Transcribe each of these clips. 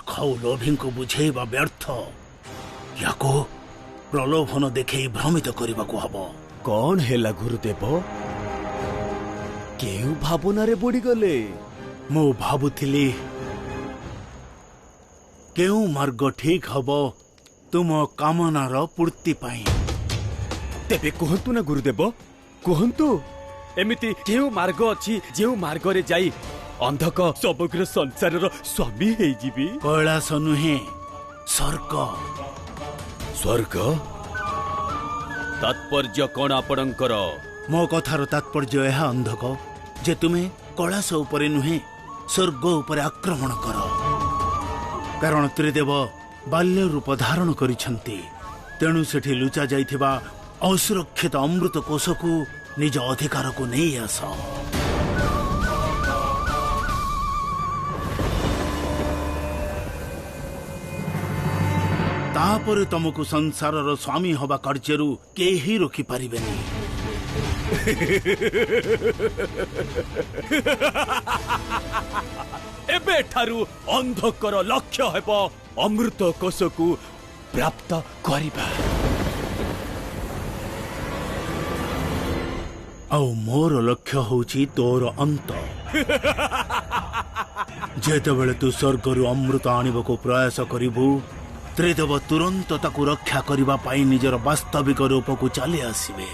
खाऊ लोभी को बुझेबा व्यर्थ या को प्रलोभन देखे भ्रमित करने को हब। कौन है गुरुदेव? केउ भावनारे बुड़ी गले? मु भाबुथिली केउ मार्ग ठीक हब तुम कामनार पूर्ति पाई। तेबे कहतु ना गुरुदेव, कहतु एमिति केउ मार्ग अछि जेउ मार्ग रे जाई अंधक समग्र संसार स्वामी हे जीवी? कैलाश नुहे स्वर्ग। स्वर्ग तात्पर्य कौन आपणकर? मो कथार तात्पर्य यह अंधक जे तुम्हें कैलाश उपरे नुहे स्वर्ग उपरे आक्रमण कर, कारण त्रिदेव बाल्य रूप धारण करिछंती। तेणु सेठी लुचा जाइथिबा असुरक्षित अमृत कोश को निज अधिकार को नहीं आस। तापर तुमको संसार स्वामी हवा कार्य केही रोकी पारिबेनी। एबे ठारू अंधकर लक्ष्य हेब अमृत कोश को प्राप्त करिबा। आउ मोर लक्ष्य होची तोर अंत। जेतेबेले तू स्वर्गरु अमृत आनिबको प्रयास करिबु त्रिदेव तुरंत ताकू रक्षा करिबा पाई निजर वास्तविक रूप को चली आसिबे।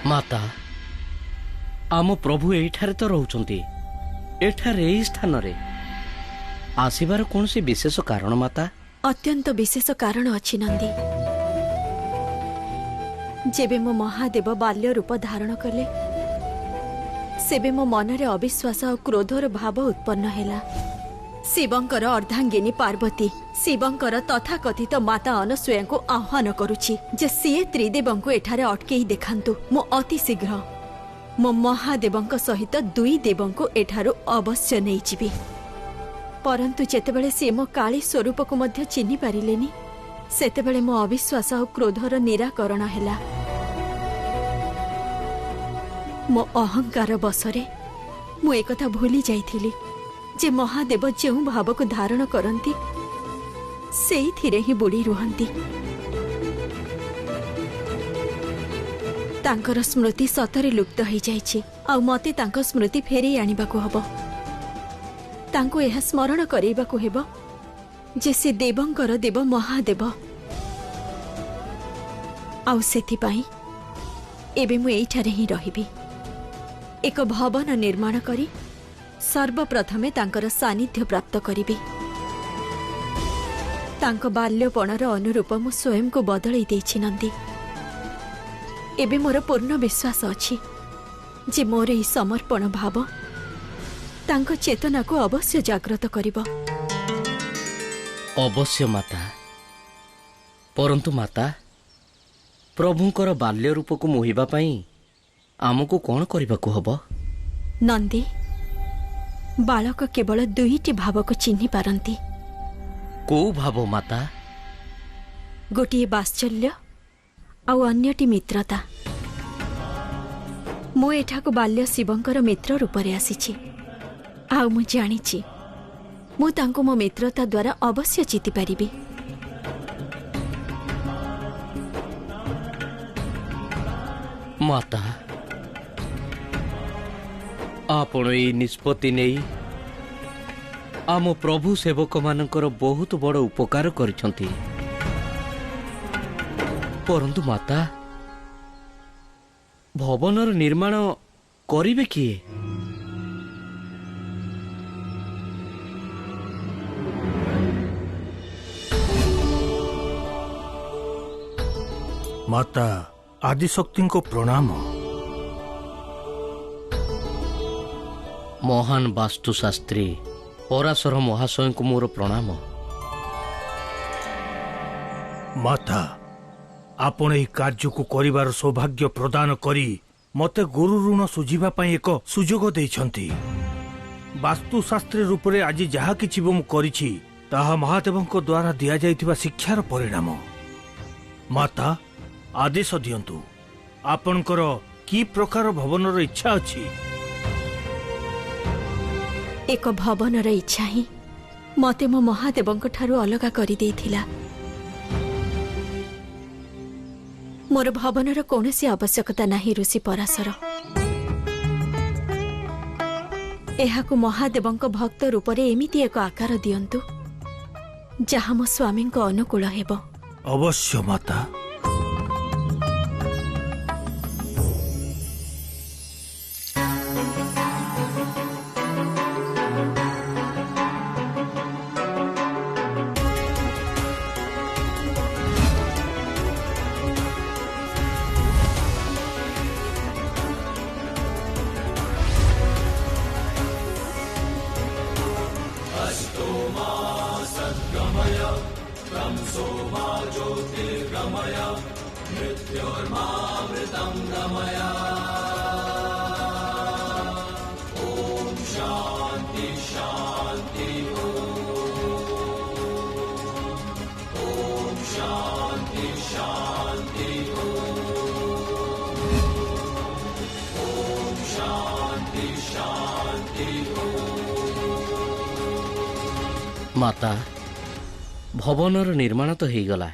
माता आम प्रभु एठारे तो रहउचंती, एठारे एही स्थान रे आसीबार कोनसी विशेष कारण? माता अत्यंत विशेष कारण अछि नंदी। जेबे मो महादेव बाल्य रूप धारण कले सेबे मो मनरे अविश्वास और क्रोधर भाव उत्पन्न हेला। शिवंकर अर्धांगिनी पार्वती शिवंकर तथाकथित माता अनसुया को आह्वान करुछि जे सीए त्रिदेवंको एठारे अटकेई देखांतु। मो अति शीघ्र मो महादेवंक सहित दुई देवंको एठारो अवश्य नहीं जिबी। परंतु जेतेबेले से मो काली स्वरूप को मध्य चिन्हि पारिलेनी सेतेबेले मो अविश्वास और क्रोधर निराकरण हेला। मो अहंकार बसरे मु एकथा भूली जाइथिली जे महादेव जेउ भाव को धारण करती सेई थिरे ही बुड़ी रुहंती। तांकर स्मृति सतरे लुप्त हो जाइछि आ मते तांको स्मृति फेरी आनिबाको हबो। तांको यह स्मरण करेबाको हेबो जे से देवंकर देव महादेव। आउ सेथि पाई एबे मु एठारे ही रहिबी। एक भवन निर्माण करी सर्वप्रथमे तांकर सानिध्य प्राप्त करिबी। तांको बाल्यपणर अनुरूप मु स्वयं को बदलै देछि नंदी। एबे मोर पूर्ण विश्वास अछि जे मोर ई समर्पण भाव तांको चेतना को अवश्य जागृत करिबो। अवश्य माता, परंतु माता प्रभुंकर बाल्य रूप को मोहिबा पई आमको कौन करबाको हबो? नंदी बालक केवल दुईटी भाव को चिन्हि पारंती। को भाव माता? गोटिए वात्सल्य आउ अन्यटी मित्रता। मु एठाको बाल्य शिवंकर मित्र रूपरे आसीछि। आउ मु जानिछि मु तांको मो मित्रता द्वारा अवश्य जीति पारिबी। माता आपण ए निष्पत्ति नहीं आम प्रभु सेवक मानकर बहुत बड़ उपकार करिसंती। परंतु माता भवनर निर्माण करिवे किए? माता आदिशक्ति को प्रणाम। महान वास्तुशास्त्री पराशर महाशय को मोर प्रणाम। माता आपण এই କାର୍ଯ୍ୟକୁ କରିବାର ସୌଭାଗ୍ୟ ପ୍ରଦାନ କରି ମତେ ଗୁରୁ ଋଣ ସୁଝିବା ପାଇଁ ଏକ ସୁଯୋଗ ଦେଇଛନ୍ତି। ବାସ୍ତୁଶାସ୍ତ୍ରୀ ରୂପରେ ଆଜି ଯାହା କିଛି ମୁଁ କରିଛି ତାହା ମହାଦେବଙ୍କ ଦ୍ୱାରା ଦିଆଯାଇଥିବା ଶିକ୍ଷାର ପରିଣାମ। ମାତା ଆଦେଶ ଦିଅନ୍ତୁ ଆପଣଙ୍କର की प्रकार भवनर इच्छा अछि? एक भवनर इच्छा ही मते मो महादेवंक ठारू अलगा करि देइथिला। मोर भवनर कौनसी आवश्यकता नाही ऋषि पराशर। एहाकु महादेवंक भक्त रूपरे एमिति एक आकार दियंतु जहा मो स्वामी अनुकूल हेब। अवश्य माता। माता भवनर निर्माण तो हो गला,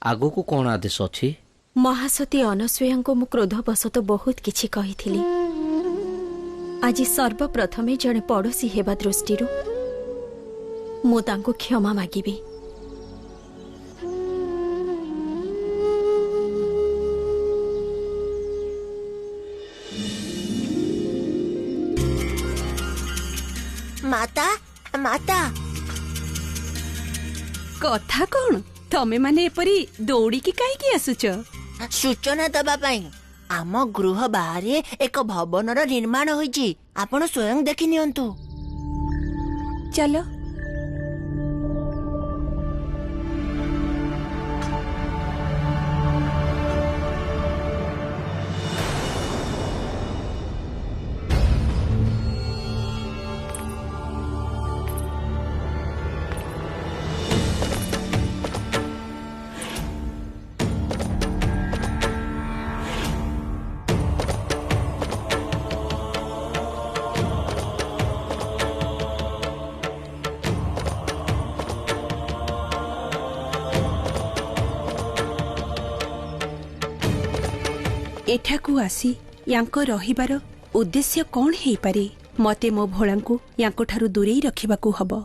आगो को कौन आदेश अछि? महासती अनसुया को मु क्रोधवशत बहुत किछि कहिथिली। आज सर्वप्रथमे जड़े पड़ोशी हेबा दृष्टि मु तांको क्षमा मागिबी। माता माता कथा कौन तमे माने एपरी दौड़ी की काईकी आसुच? सूचना दबा पाई आम गृह बाहर एक भवनर निर्माण होईची, आपण स्वयं देखि नियंतु। चलो एठाकू आसी यांको रहिबार उद्देश्य कौन हेई पारे? मते मो भोळांकू यांको ठारू दूरेई रखिबाकू हबो।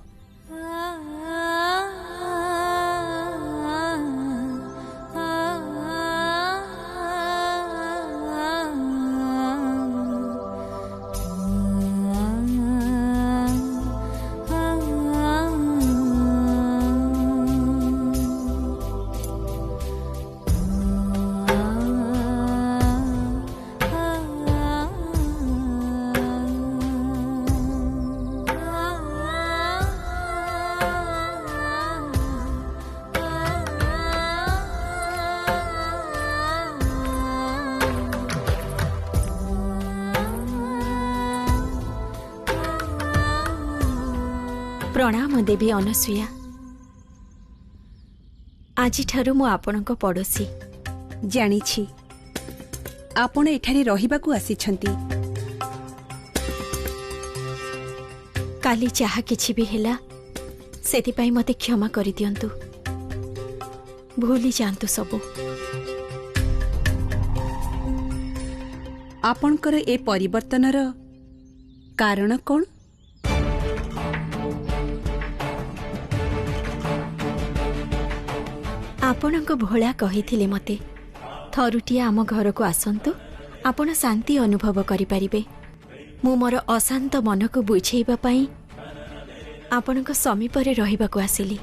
प्रणाम देवी अनसुया। आज ठारू मु आपणक पड़ोशी। जानिछि आपण एठारे रहिबाकू आसीछंती। काली चाहा किछि भी हेला सेति पाई मते क्षमा करि दियंतु। भूली जांतु सबु। आपणकर ए परिवर्तनर कारण कोन? आपणक भोला कहिथिले मते थरुटिया आम घर को आसंतु, आपण शांति अनुभव करि परिबे। मु मोर अशांत मन को बुझेइबा पई आपणक समीप रे रहिबाकू आसिली।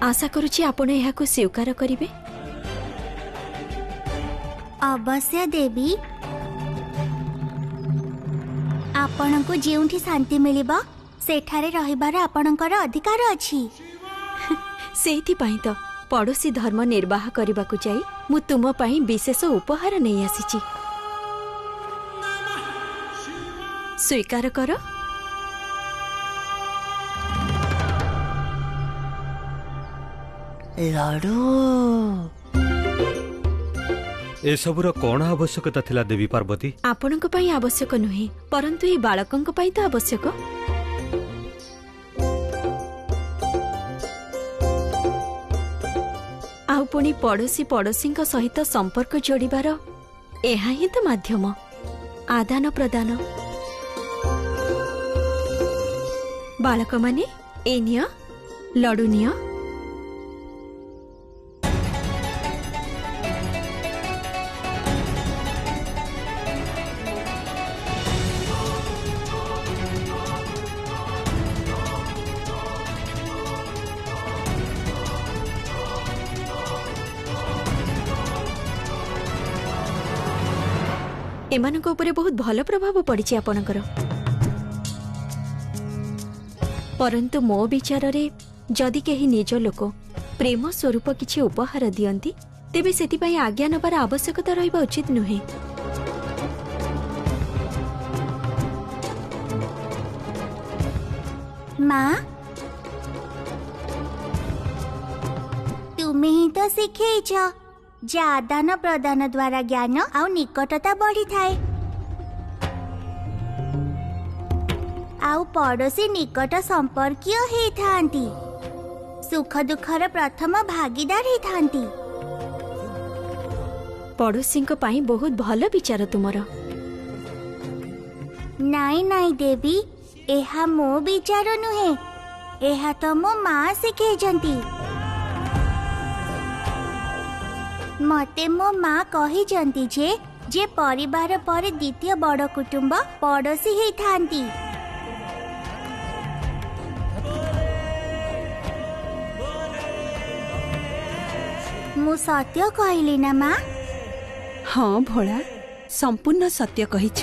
आशा करूछि आपण एहाकू स्वीकार करिवे। अवश्य देवी, आपणको जेउठी शांति मिलिबा सेठारे रहिबार आपणकर अधिकार अछि। सेति पई तो पड़ोशी धर्म निर्वाह करबाकू जाई मु तुम पई विशेष उपहार नै आसीछि। स्वीकार कर। ଲଡୁ ଏସବୁର କ'ଣ ଆବଶ୍ୟକତା ଥିଲା ଦେବୀ ପାର୍ବତୀ? ଆପଣଙ୍କ ପାଇଁ ଆବଶ୍ୟକ ନୁହେଁ, ପରନ୍ତୁ ଏହି ବାଳକଙ୍କ ପାଇଁ ତ ଆବଶ୍ୟକ। ଆଉ ପୁଣି ପଡ଼ୋଶୀ ପଡ଼ୋଶୀଙ୍କ ସହିତ ସମ୍ପର୍କ ଯୋଡ଼ିବାର ଏହା ହିଁ ତ ମାଧ୍ୟମ, ଆଦାନ ପ୍ରଦାନ। ବାଳକମାନେ ଏ ନିଅ, ଲଡୁ ନିଅ। ଏମାନଙ୍କ ଉପରେ ବହୁତ ଭଲ ପ୍ରଭାବ ପଡ଼ିଛି ଆପଣଙ୍କର। ପରନ୍ତୁ ମୋ ବିଚାରରେ ଯଦି କେହି ନିଜ ଲୋକ ପ୍ରେମ ସ୍ୱରୂପ କିଛି ଉପହାର ଦିଅନ୍ତି, ତେବେ ସେଥିପାଇଁ ଆଜ୍ଞା ନେବାର ଆବଶ୍ୟକତା ରହିବା ଉଚିତ ନୁହେଁ। ମା, ତୁମେ ହିଁ ତ ଶିଖେଇଛ ଯେ ଆଦାନ ପ୍ରଦାନ ଦ୍ୱାରା ଜ୍ଞାନ ଆଉ ନିକଟତା ବଢିଥାଏ, ଆଉ ପଡ଼ୋଶୀ ନିକଟ ସମ୍ପର୍କୀୟ ହେଇଥାନ୍ତି, ସୁଖ ଦୁଃଖର ପ୍ରଥମ ଭାଗିଦାର ହେଇଥାନ୍ତି। ପଡ଼ୋଶୀଙ୍କ ପାଇଁ ବହୁତ ଭଲ ବିଚାର ତୁମର। ନାଇଁ ନାଇଁ ଦେବୀ, ଏହା ମୋ ବିଚାର ନୁହେଁ, ଏହା ତ ମୋ ମା ଶିଖେଇଛନ୍ତି। ମତେ ମୋ ମା କହିଛନ୍ତି ଯେ ପରିବାର ପରେ ଦ୍ୱିତୀୟ ବଡ଼ କୁଟୁମ୍ବ ପଡ଼ୋଶୀ ହେଇଥାନ୍ତି। ମୁଁ ସତ୍ୟ କହିଲି ନା ମା? ହଁ ଭୋଳା, ସମ୍ପୂର୍ଣ୍ଣ ସତ୍ୟ କହିଛ।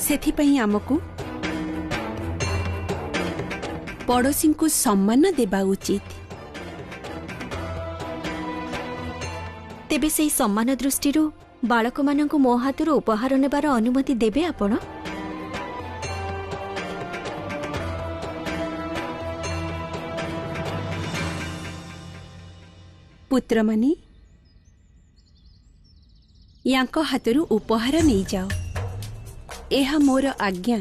ସେଥିପାଇଁ ଆମକୁ ପଡ଼ୋଶୀଙ୍କୁ ସମ୍ମାନ ଦେବା ଉଚିତ। ତେବେ ସେହି ସମ୍ମାନ ଦୃଷ୍ଟିରୁ ବାଳକମାନଙ୍କୁ ମୋ ହାତରୁ ଉପହାର ନେବାର ଅନୁମତି ଦେବେ ଆପଣ? ପୁତ୍ରମାନେ, ୟାଙ୍କ ହାତରୁ ଉପହାର ନେଇଯାଅ, ଏହା ମୋର ଆଜ୍ଞା।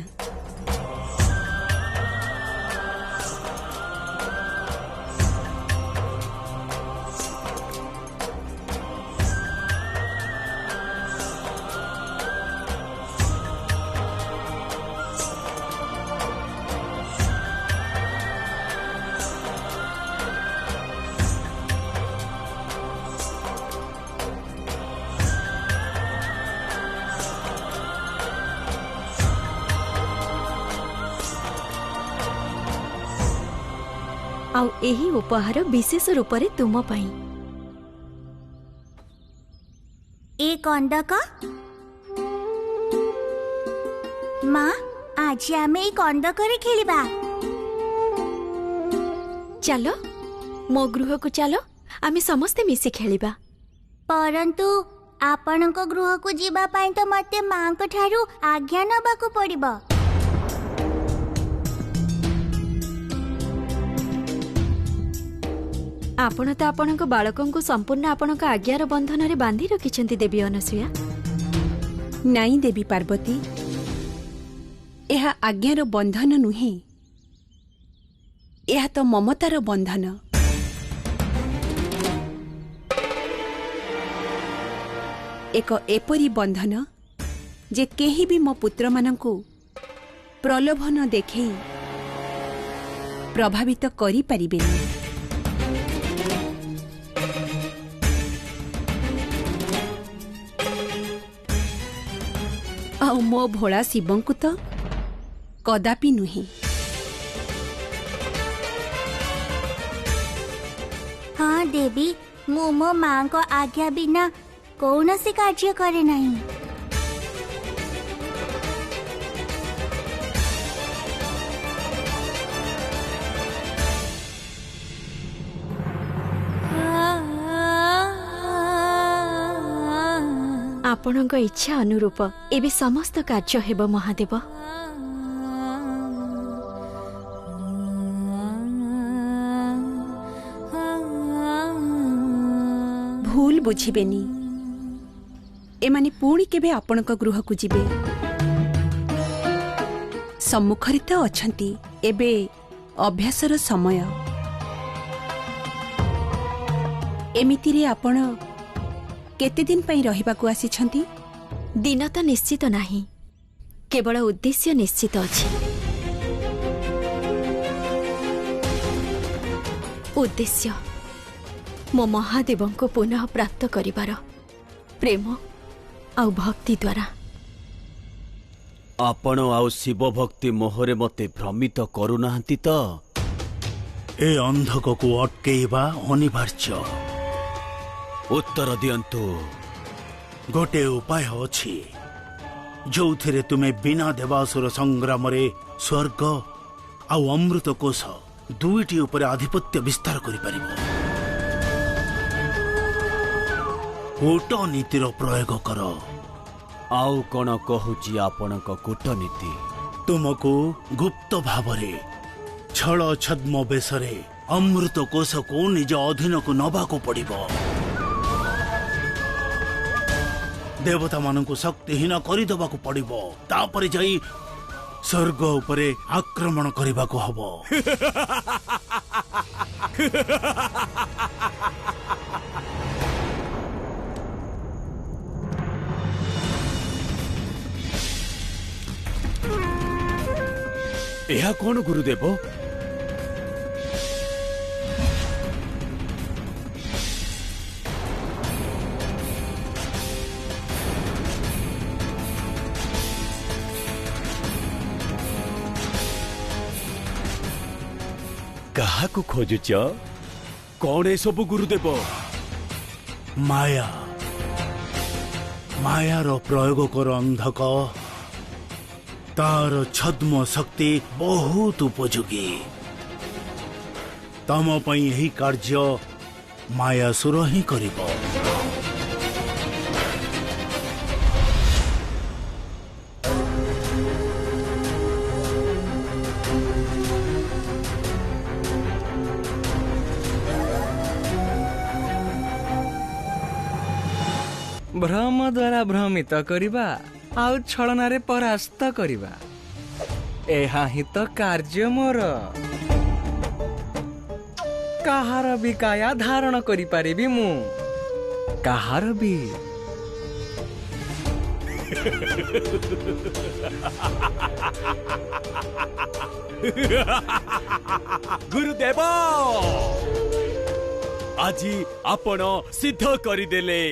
ଆଉ ଏହି ଉପହାର ବିଶେଷ ରୂପରେ ତୁମ ପାଇଁ। ଏ କନ୍ଦକ, ମା, ଆଜି ଆମେ ଏଇ କନ୍ଦକରେ ଖେଳିବା। ଚାଲ, ମୋ ଗୃହକୁ ଚାଲ, ଆମେ ସମସ୍ତେ ମିଶି ଖେଳିବା। ପରନ୍ତୁ ଆପଣଙ୍କ ଗୃହକୁ ଯିବା ପାଇଁ ତ ମତେ ମାଙ୍କ ଠାରୁ ଆଜ୍ଞା ନେବାକୁ ପଡ଼ିବ। ଆପଣ ତ ଆପଣଙ୍କ ବାଳକଙ୍କୁ ସମ୍ପୂର୍ଣ୍ଣ ଆପଣଙ୍କ ଆଜ୍ଞାର ବନ୍ଧନରେ ବାନ୍ଧି ରଖିଛନ୍ତି ଦେବୀ ଅନସୂୟା। ନାଇଁ ଦେବୀ ପାର୍ବତୀ, ଏହା ଆଜ୍ଞାର ବନ୍ଧନ ନୁହେଁ, ଏହା ତ ମମତାର ବନ୍ଧନ। ଏକ ଏପରି ବନ୍ଧନ ଯେ କେହି ବି ମୋ ପୁତ୍ରମାନଙ୍କୁ ପ୍ରଲୋଭନ ଦେଖେଇ ପ୍ରଭାବିତ କରିପାରିବେନି। ଆଉ ମୋ ଭୋଳା ଶିବଙ୍କୁ ତ କଦାପି ନୁହେଁ। ହଁ ଦେବୀ, ମୁଁ ମୋ ମାଙ୍କ ଆଜ୍ଞା ବିନା କୌଣସି କାର୍ଯ୍ୟ କରେ ନାହିଁ। ଆପଣଙ୍କ ଇଚ୍ଛା ଅନୁରୂପ ଏବେ ସମସ୍ତ କାର୍ଯ୍ୟ ହେବ ମହାଦେବ। भूल बुझिबेनी एमाने पुणी केबे आपणक गृह को जिबे सम्मुखरे तो अछंती एबे अभ्यासर समय एमितिरे आपण केते दिन पई रहिबाकू आसीछंती दिन तो निश्चित नाही केवल उद्देश्य निश्चित अछि उद्देश्य मो महादेव को पुनः प्राप्त करिबार प्रेम आउ भक्ति द्वारा आपण आउ शिव भक्ति मोहरे मते भ्रमित करूनाहांती तो ए अंधक को अटकेइबा अनिवार्य उत्तर दियंतु गोटे उपाय अछि जोथिरे तुमे बिना देवासुर संग्राम रे स्वर्ग आउ अमृत कोश दुईटी उपरे आधिपत्य विस्तार करि परिबो कूटनीतिर प्रयोग कर आउ कौन कहूची आपणक कूटनीति तुमको गुप्त भावरे छल छद्म बेशरे अमृत कोश को निज अधीन को नबाको पड़िबो देवता मानक शक्तिहीन करदेवाक पड़िबो तापरे जाई स्वर्ग उपरे आक्रमण करबाको हबो ଏହା କଣ ଗୁରୁଦେବ କାହାକୁ ଖୋଜୁଛ କଣ ଏସବୁ ଗୁରୁଦେବ माया मायार प्रयोग कर अंधक तार छद्म शक्ति बहुत उपयोगी तम पई यही कार्य मायासुर ही करिबो भ्रम द्वारा भ्रमित करिबा आउ छलनारे परास्त करिबा एहा ही तो कार्य मोर काहार भी काया धारण करि पारिबी मु काहार भी गुरुदेव आजी आपण सिद्ध करिदेले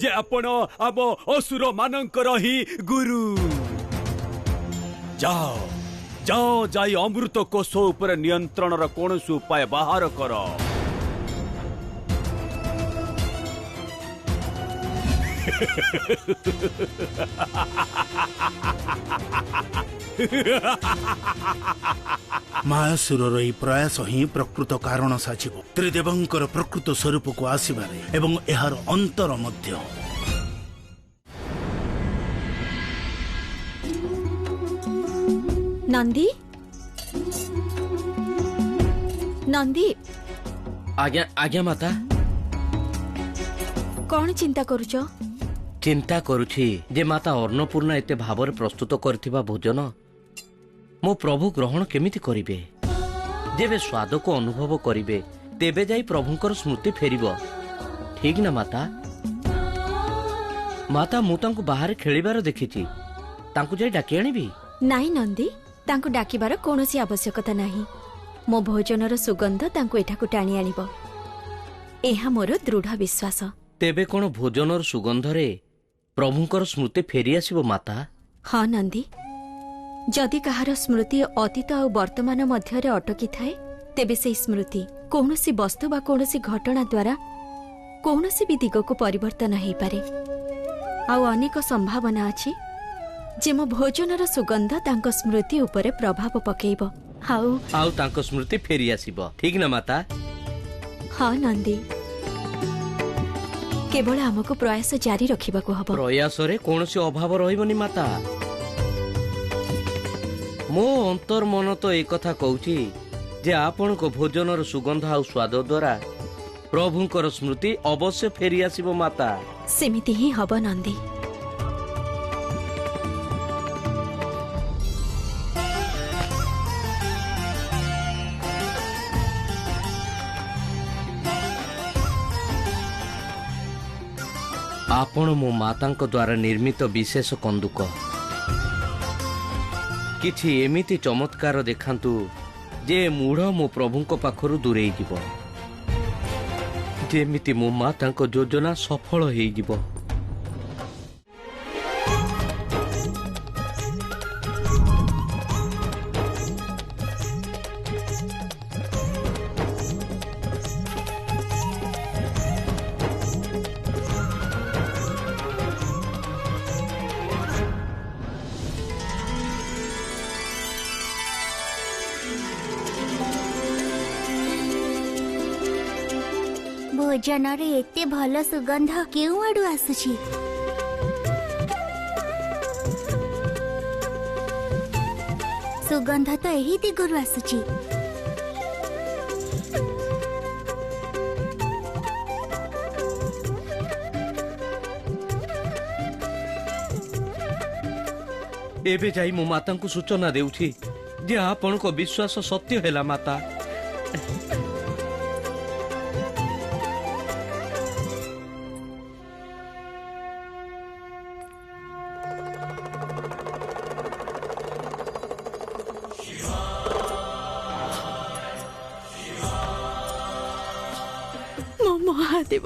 जे आपण आम असुर मानकर ही गुरु जाओ जाओ जाई अमृत कोश उपर नियंत्रण कौन उपाय बाहर कर मायासुरर ई प्रयास ही प्रकृत कारण साजिब त्रिदेवंकर प्रकृत स्वरूप को आसबारे एवं एहार अंतर मध्य नंदी नंदी आज्ञा आज्ञा माता कौन चिंता करुच चिंता करुछि जे माता अन्नपूर्णा एते भावर प्रस्तुत करथिबा भोजन मो प्रभु ग्रहण केमिति करिवे जेबे स्वाद को अनुभव करिवे तेबे जाई प्रभुंकर स्मृति फेरिबो ठीक ना माता माता मु तांकु बाहर खेलिबार देखिछि तांकु जाई डाकी आनिबी नाई नंदी तांकु डाकिबार कोनोसी आवश्यकता नाही मो भोजनर सुगंध तांकु एठाकु टाणी आनिबो एहा मोर दृढ़ विश्वास तेबे कोन भोजनर सुगंधरे प्रभुंकर स्मृति फेरी आसिबो माता हाँ नंदी जदि कहार स्मृति अतीत और वर्तमान मध्य अटकी थाए तेबे से स्मृति कौनसी वस्तु बा कौनसी घटना द्वारा कौनसी भी दिग को परिवर्तन हो पारे आउ अनेक संभावना अछि जे मो भोजनर सुगंध तांको स्मृति उपरे प्रभाव पकेइबो आउ तांको स्मृति फेरी आसिबो ठीक ना माता हाँ नंदी केवल हमको प्रयास जारी रखिबाको हबो प्रयास रे कोनसी अभाव रहिबोनी माता मो अंतर मन तो एक कथा कहूची जे आपण को भोजनर सुगंध आउ स्वाद द्वारा ପ୍ରଭୁଙ୍କର ସ୍ମୃତି ଅବଶ୍ୟ ଫେରି ଆସିବ ମାତା। ସେମିତି ହିଁ ହବ ନନ୍ଦୀ। ଆପଣ ମୋ ମାତାଙ୍କ ଦ୍ୱାରା ନିର୍ମିତ ବିଶେଷ କନ୍ଦୁକ। କିଛି ଏମିତି ଚମତ୍କାର ଦେଖାନ୍ତୁ ଯେ ମୂଢ଼ ମୋ ପ୍ରଭୁଙ୍କ ପାଖରୁ ଦୂରେଇ ଯିବ, ଯେମିତି ମୋ ମାତାଙ୍କ ଯୋଜନା ସଫଳ ହେଇଯିବ। ଭୋଜନରେ ଏତେ ଭଲ ସୁଗନ୍ଧ କେଉଁ ଆଡୁ ଆସୁଛି? ସୁଗନ୍ଧ ତ ଏହି ଦିଗରୁ ଆସୁଛି। ଏବେ ଯାଇ ମୋ ମାତାଙ୍କୁ ସୂଚନା ଦେଉଛି ଯେ ଆପଣଙ୍କ ବିଶ୍ୱାସ ସତ୍ୟ ହେଲା ମାତା। ମୋ ମହାଦେବ